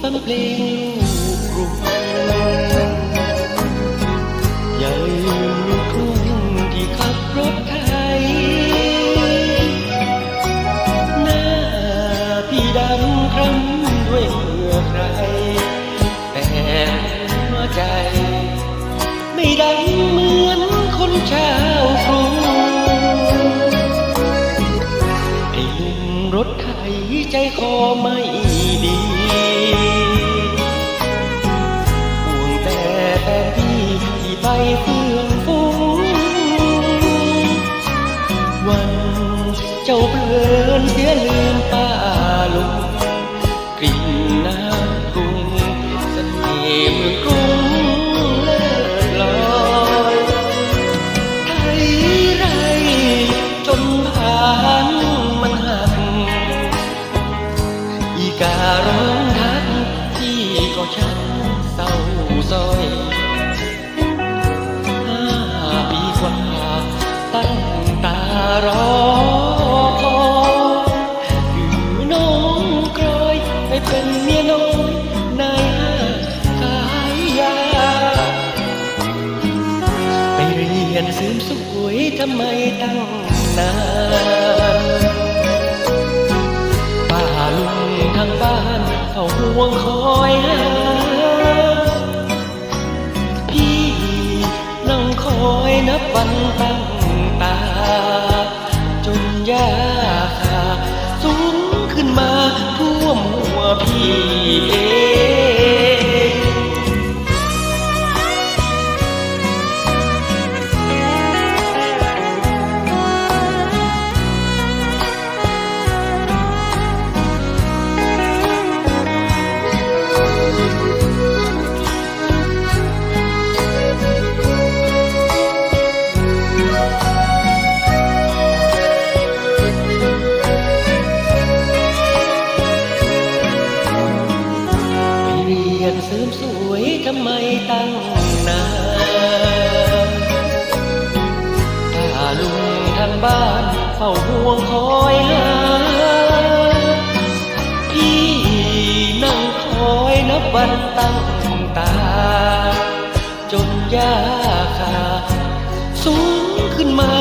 ฟังเพลงลูกกรุงอย่าลืมลูกทุ่งที่ขับรถไทยหน้าพี่ดำคล้ำด้วยเหงื่อใครแต่หัวใจไม่ดำเหมือนคนชาวกรุงไอ้หนุ่มรถไถใจคอไม่ดีห่วงแต่แฟนพี่ที่ไปเฟื่องฟูวันเจ้าเพลินเสียลืมป้าลุงกลิ่นน้ำกรุงเสน่ห์เมืองกรุงเลิศลอยไทยไรจนผ่านมันหักอีการ้องทักที่ก็ชักเศร้าซอย5 ปีกว่าตั้งตารอคอยคือน้องกรอยไปเป็นเมียน้อยนายห้างขายยาไปเรียนเสริมสวยทำไมตั้งนานป้าลุงทางบ้านเขาห่วงคอยหาพี่นั่งคอยนับวันตั้งตาจนยาคาสูงขึ้นมาท่วมหัวพี่เองเสริมสวยทำไมตั้งนานถ้าลุงทางบ้านเฝ้าห่วงคอยหาพี่นั่งคอยนับวันตั้งตาจนยาคาสูงขึ้นมา